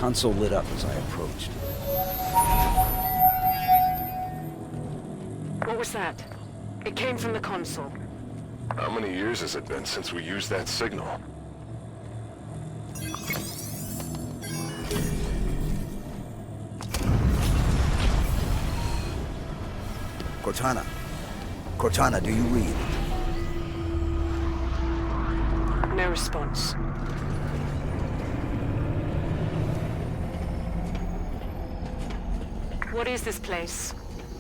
console lit up as I approached. What was that? It came from the console. How many years has it been since we used that signal? Cortana. Cortana, do you read? No response. What is this place?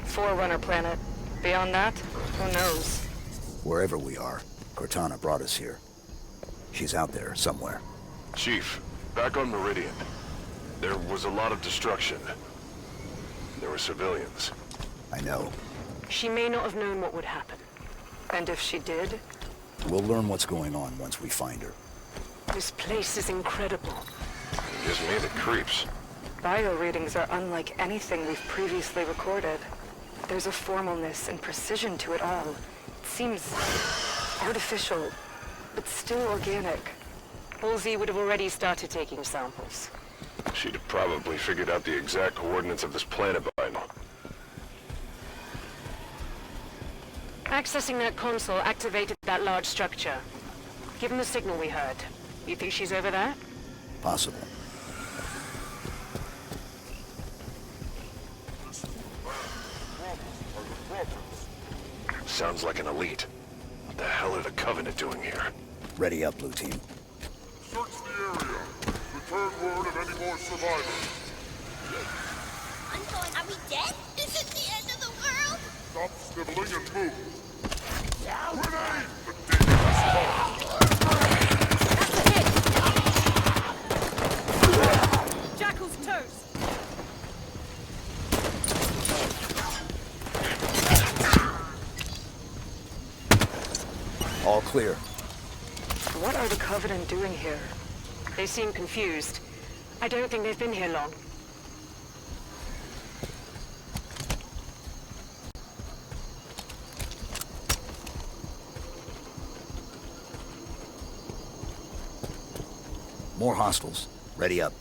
Forerunner planet. Beyond that, who knows? Wherever we are, Cortana brought us here. She's out there, somewhere. Chief, back on Meridian. There was a lot of destruction. There were civilians. I know. She may not have known what would happen. And if she did? We'll learn what's going on once we find her. This place is incredible. It gives me the creeps. Bio readings are unlike anything we've previously recorded. There's a formalness and precision to it all. It seems artificial, but still organic. Halsey would have already started taking samples. She'd have probably figured out the exact coordinates of this planet by now. Accessing that console activated that large structure. Given the signal we heard, you think she's over there? Possible. Sounds like an elite. What the hell are the Covenant doing here? Ready up, Blue Team. Search the area. Return word of any more survivors. Are we dead? Is it the end of the world? Stop sniveling and move. Grenade! The dangerous That's a hit! Jackal's toast! All clear. What are the Covenant doing here? They seem confused. I don't think they've been here long. More hostiles. Ready up.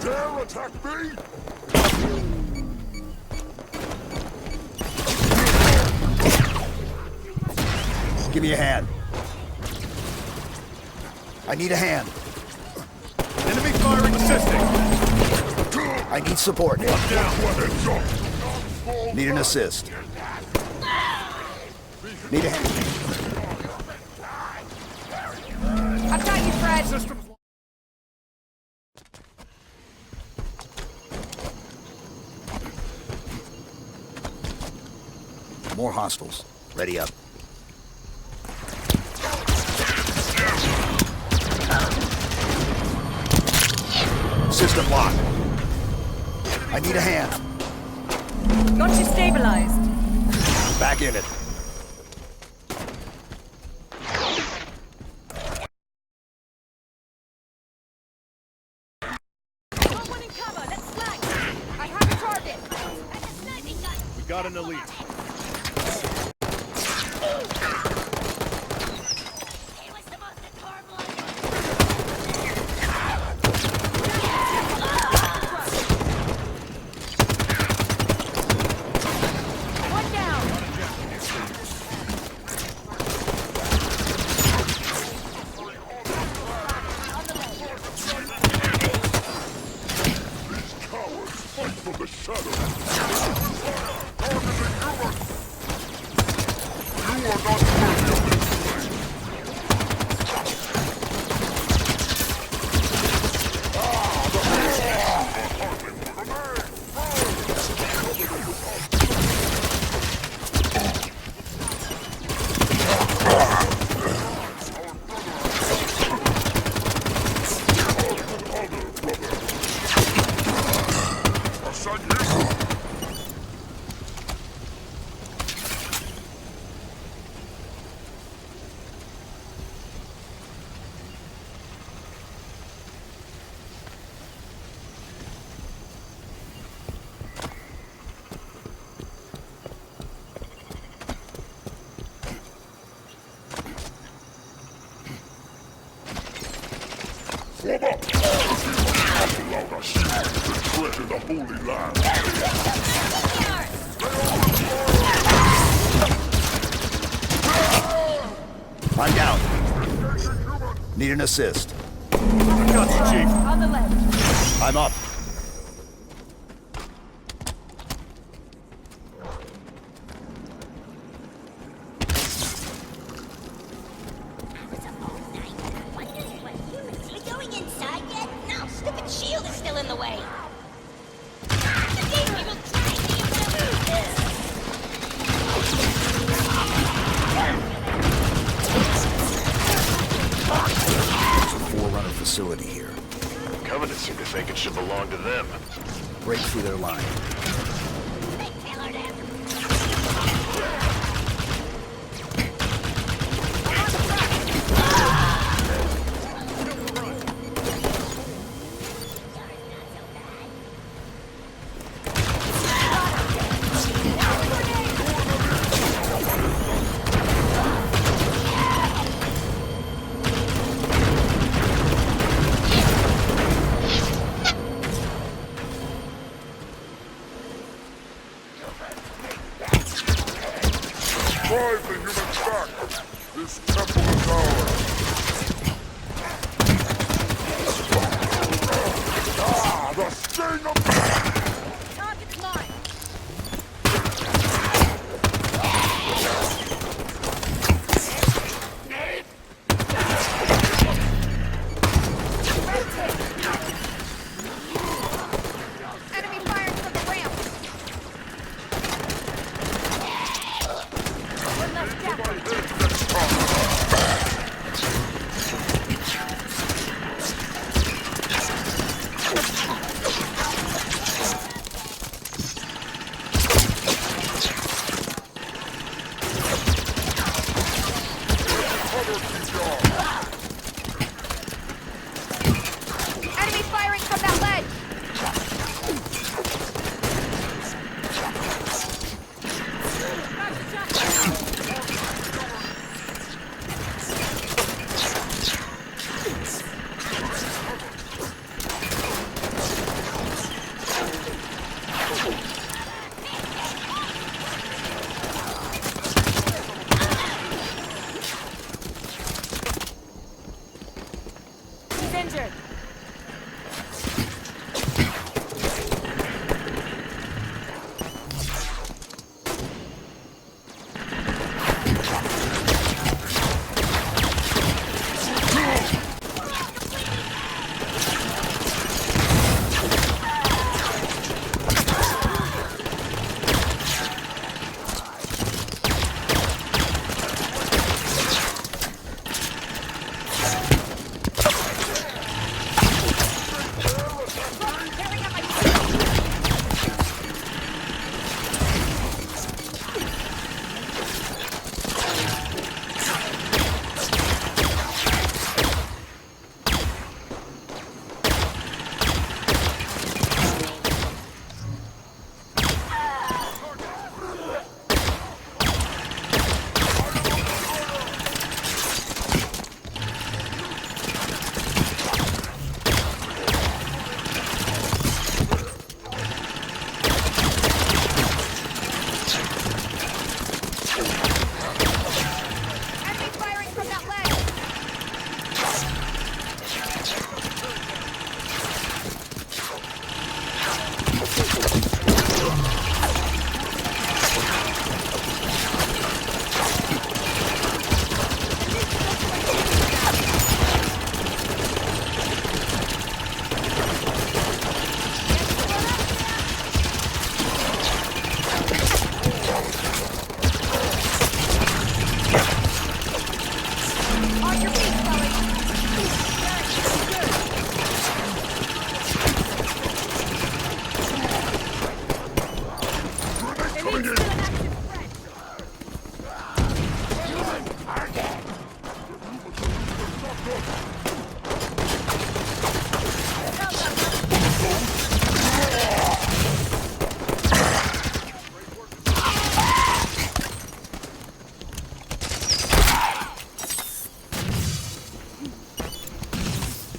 dare attack me! Give me a hand. I need a hand. Enemy firing assisting! I need support. Down. Need an assist. Need a hand. I've got you, Fred! Systems. More hostiles. Ready up. System locked. I need a hand. Got you stabilized. Back in it. Got one in cover. Let's flank. I have a target. And a sniping gun. We got an elite. It was the most adorable. One down. Cowards, fight from the shadows. Targeting humans. You are not worthy of this place. Swarm up! Not allowed our shield to tread in the Holy Land. I'm down. Need an assist. Got you, Chief. On the left. I'm up. Are we going inside yet? No, stupid shield is still in the way. There's a Forerunner facility here. Covenant seem to think it should belong to them. Break through their line. Drive the humans back! This temple is ours! Ah, the sting of Target's mine. Enemy firing from the ramp. One left down. Enemy firing from that ledge.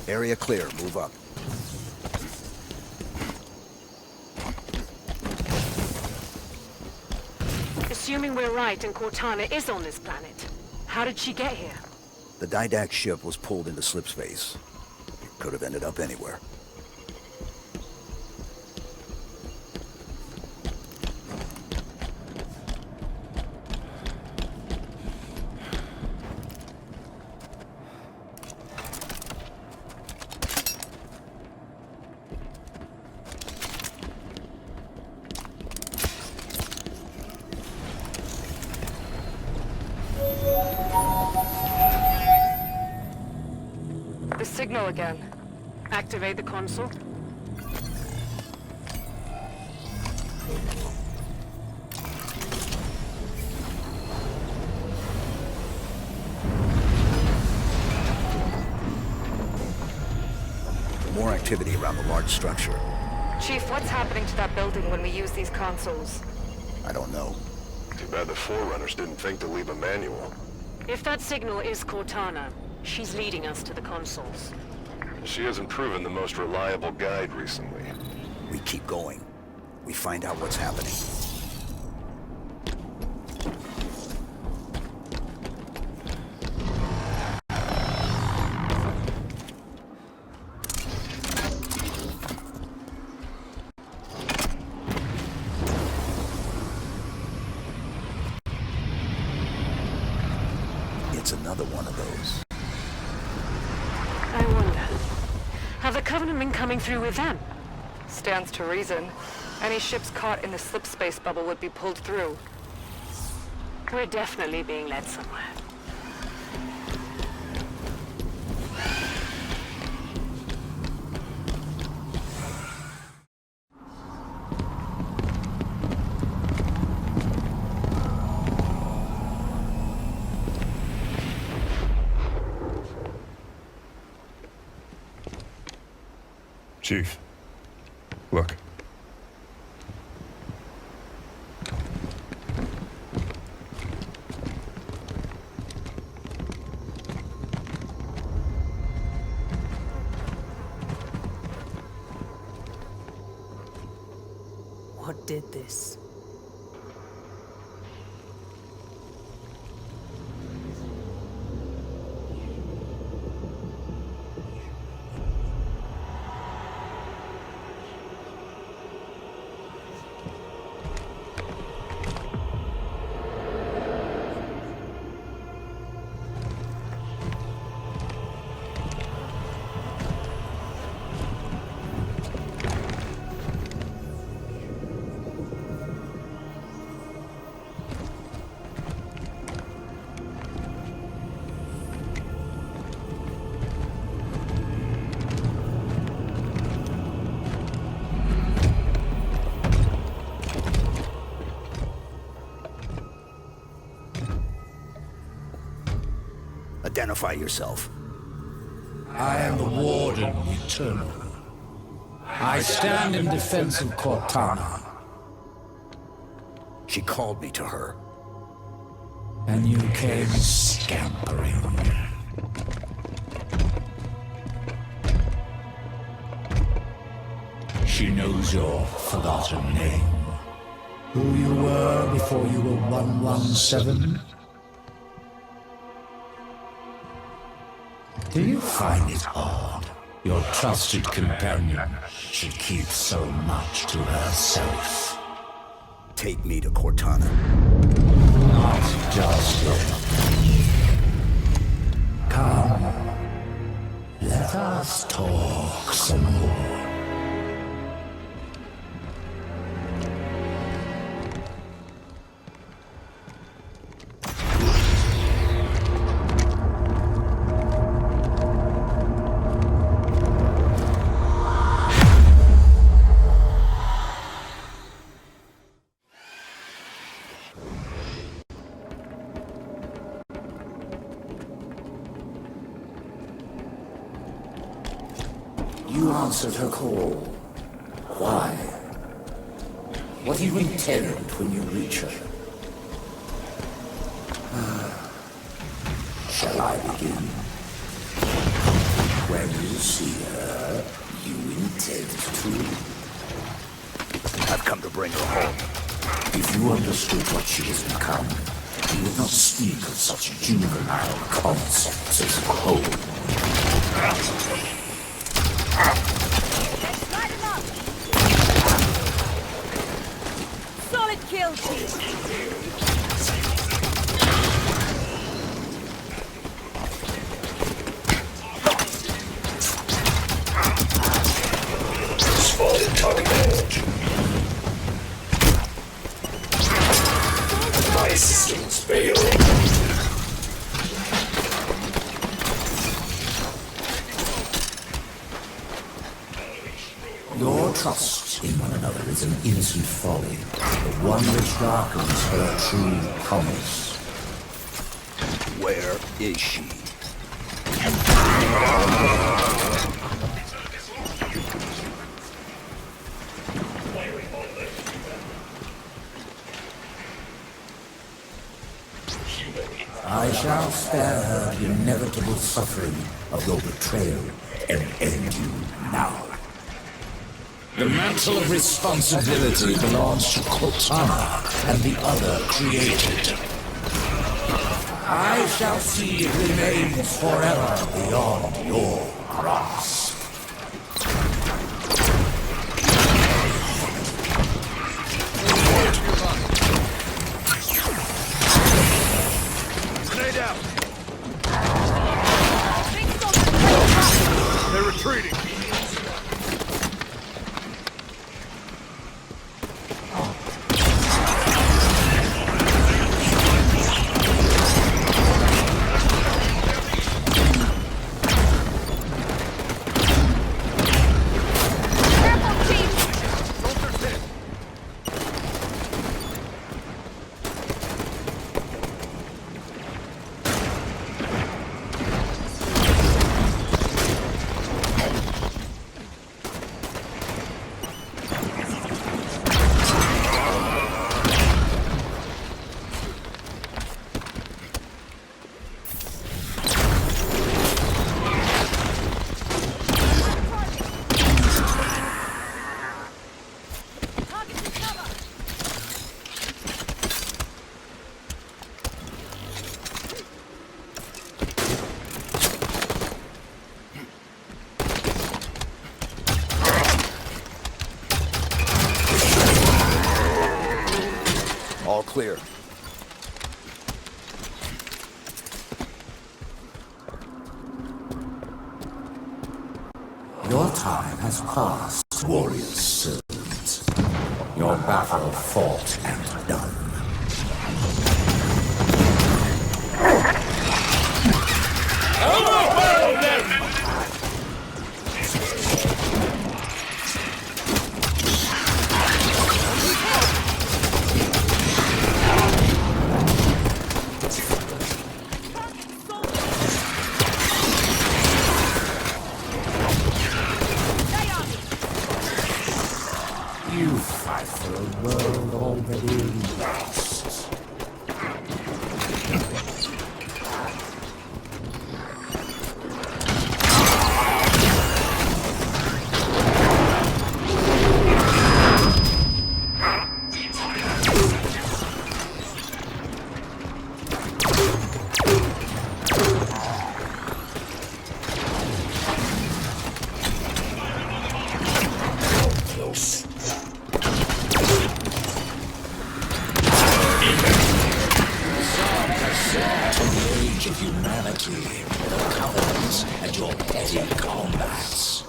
Area clear. Move up. Assuming we're right and Cortana is on this planet, how did she get here? The Didact ship was pulled into slipspace. It could have ended up anywhere. The signal again. Activate the console. More activity around the large structure. Chief, what's happening to that building when we use these consoles? I don't know. Too bad the Forerunners didn't think to leave a manual. If that signal is Cortana, she's leading us to the consoles. She hasn't proven the most reliable guide recently. We keep going. We find out what's happening. It's another one of those. I wonder, have the Covenant been coming through with them? Stands to reason. Any ships caught in the slipspace bubble would be pulled through. We're definitely being led somewhere. Chief, look. What did this? Identify yourself. I am the Warden Eternal. I stand in defense of Cortana. She called me to her. And you came scampering. She knows your forgotten name. Who you were before you were 117. Do you find it odd your trusted companion should keep so much to herself? Take me to Cortana. Not just yet. Come, let us talk some more. You answered her call. Why? What do you intend when you reach her? Shall I begin? When you see her, you intend to. I've come to bring her home. If you understood what she has become, you would not speak of such juvenile concepts as home. Let's light him up! Solid kill, team! Spotted target edge. My systems fail. Your trust in one another is an innocent folly, the one which darkens her true promise. Where is she? I shall spare her the inevitable suffering of your betrayal and end you now. The mantle of responsibility belongs to Cortana and the other created. I shall see it remains forever beyond your grasp. They're retreating. All clear. Your time has passed, warrior servants. Your battle fought and done. You fight for a world already lost. Close. Of humanity, the covenants, and your petty combats.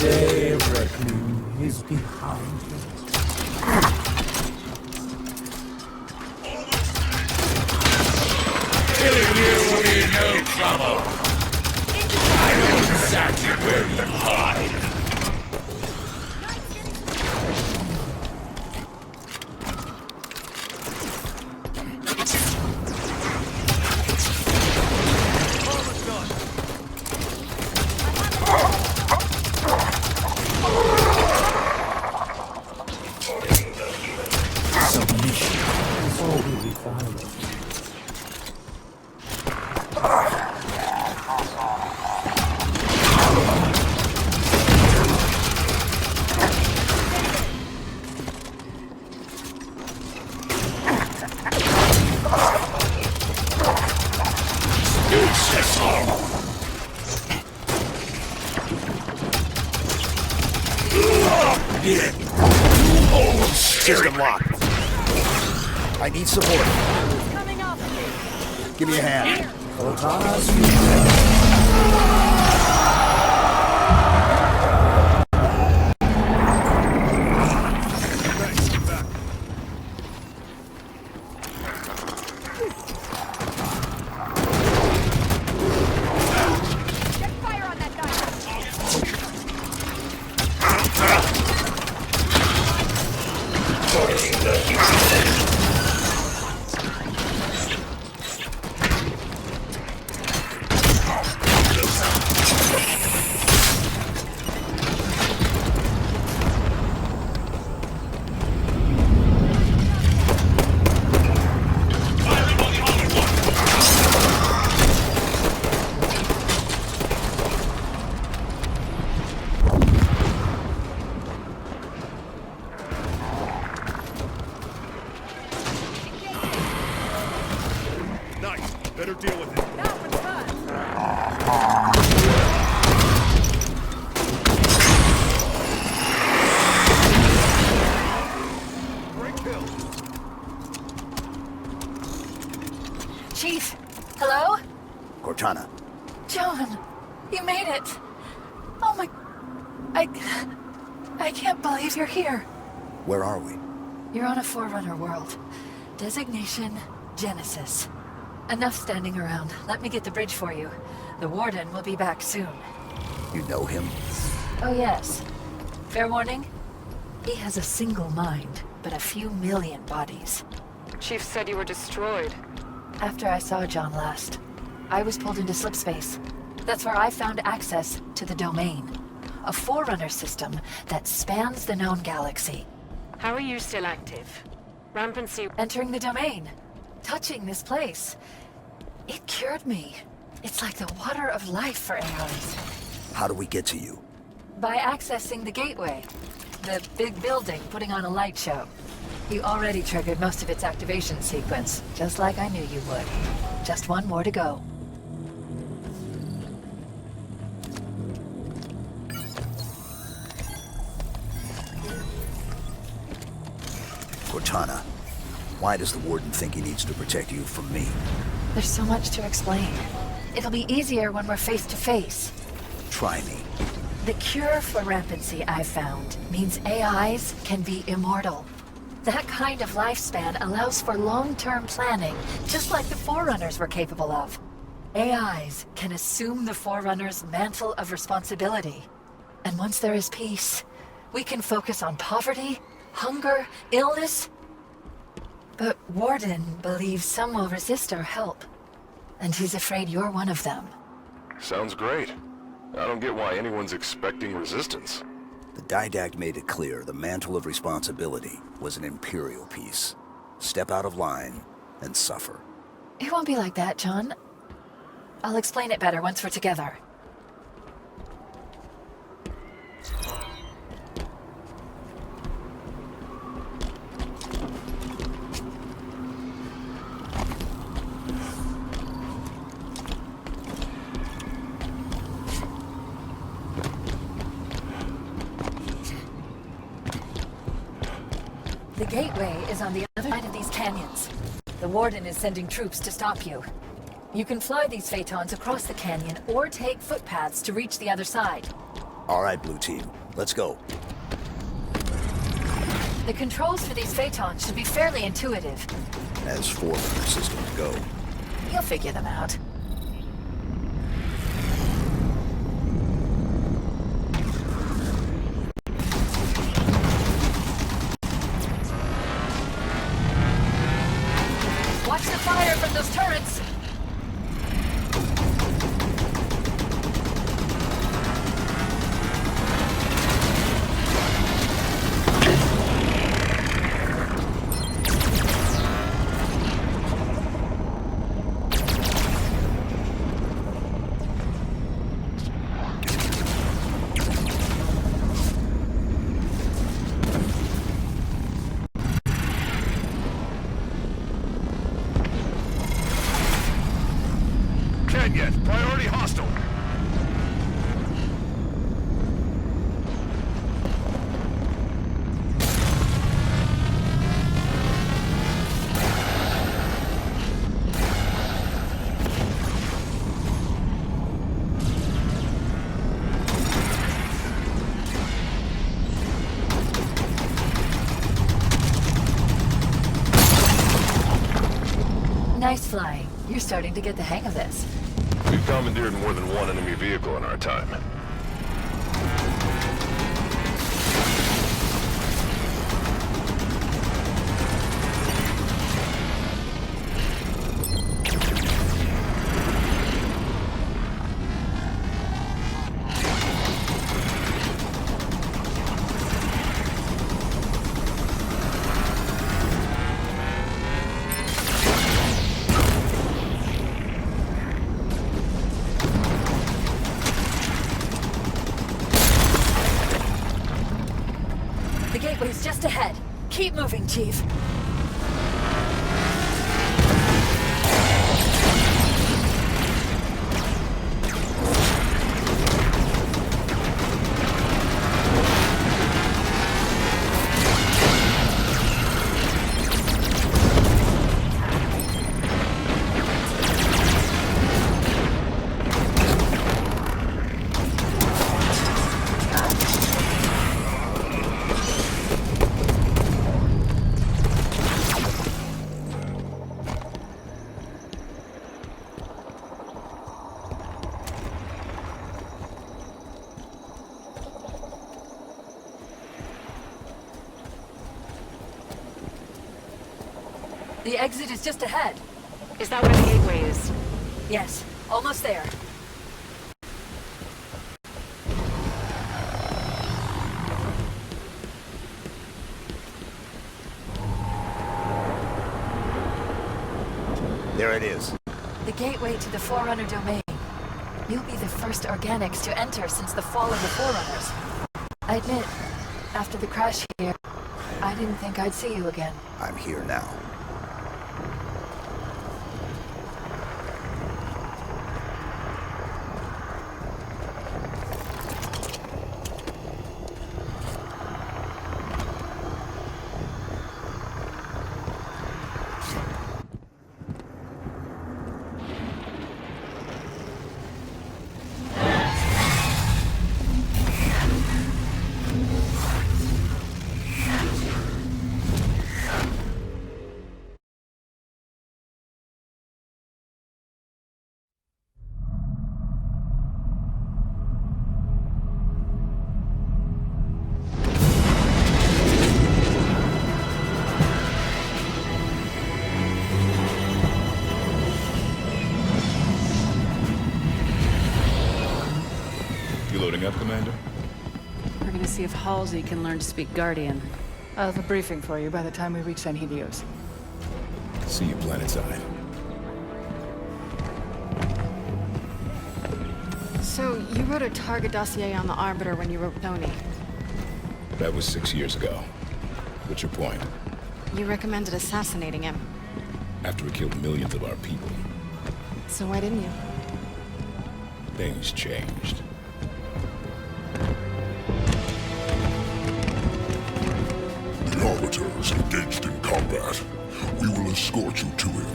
Day of reckoning is behind you. Killing you will be no trouble. I know exactly where you hide. System locked. I need support. Coming up. Give me a hand. Cortana's Get fire on that guy! Nice. Better deal with it. Great kill. Chief, hello? Cortana, John, you made it. Oh my... I can't believe you're here. where are we? You're on a Forerunner world. Designation, Genesis. Enough standing around. Let me get the bridge for you. The Warden will be back soon. You know him? Oh yes. Fair warning? He has a single mind, but a few million bodies. Chief said you were destroyed. After I saw John last, I was pulled into slipspace. That's where I found access to the Domain. A Forerunner system that spans the known galaxy. How are you still active? Rampancy... Entering the Domain. Touching this place. It cured me. It's like the water of life for AIs. How do we get to you? By accessing the gateway. The big building putting on a light show. You already triggered most of its activation sequence, just like I knew you would. Just one more to go. Cortana, why does the Warden think he needs to protect you from me? There's so much to explain. It'll be easier when we're face to face. Try me. The cure for rampancy I've found means AIs can be immortal. That kind of lifespan allows for long-term planning, just like the Forerunners were capable of. AIs can assume the Forerunner's mantle of responsibility. And once there is peace, we can focus on poverty, hunger, illness. But Warden believes some will resist our help. And he's afraid you're one of them. Sounds great. I don't get why anyone's expecting resistance. The Didact made it clear the mantle of responsibility was an Imperial piece. Step out of line and suffer. It won't be like that, John. I'll explain it better once we're together. The gateway is on the other side of these canyons. The Warden is sending troops to stop you. You can fly these Phaetons across the canyon or take footpaths to reach the other side. All right, Blue Team, let's go. The controls for these Phaetons should be fairly intuitive. As Forerunner systems go. You'll figure them out. Watch the fire from those turrets! Nice flying. You're starting to get the hang of this. We've commandeered more than one enemy vehicle in our time. The gateway's just ahead. Keep moving, Chief. The exit is just ahead. Is that where the gateway is? Yes, almost there. There it is. The gateway to the Forerunner domain. You'll be the first organics to enter since the fall of the Forerunners. I admit, after the crash here, I didn't think I'd see you again. I'm here now. Loading up, Commander? We're gonna see if Halsey can learn to speak Guardian. I'll have a briefing for you by the time we reach San Helios. See you planetside. So, you wrote a target dossier on the Arbiter when you wrote Tony. That was 6 years ago. What's your point? You recommended assassinating him. After he killed millions of our people. So why didn't you? Things changed. The Arbiter is engaged in combat. We will escort you to him.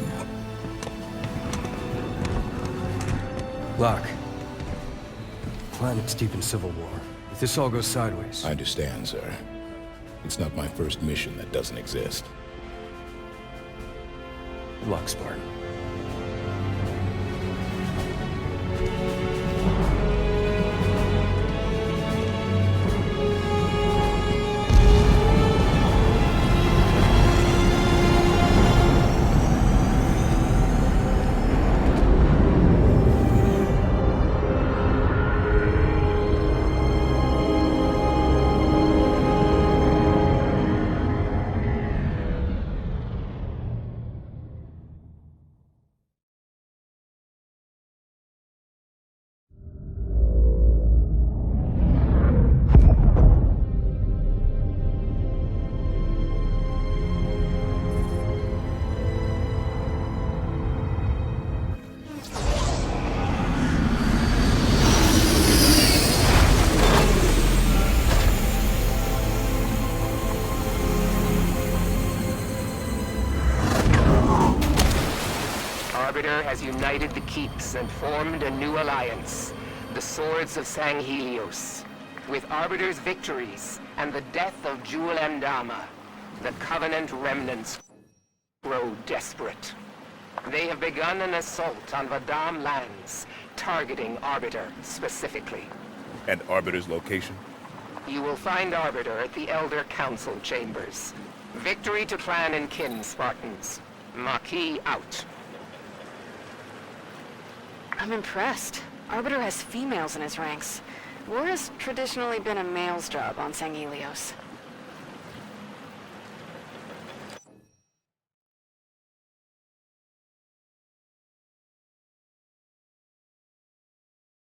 Locke. Planet's deep in civil war. If this all goes sideways... I understand, sir. It's not my first mission that doesn't exist. Good luck, Spartan. Has united the keeps and formed a new alliance, the Swords of San Helios. With Arbiter's victories and the death of Jewel and Dama, the Covenant remnants grow desperate. They have begun an assault on Vadam lands, targeting Arbiter specifically. And Arbiter's location? You will find Arbiter at the Elder Council chambers. Victory to clan and kin, Spartans. Maquis out. I'm impressed. Arbiter has females in his ranks. War has traditionally been a male's job on Sanghelios.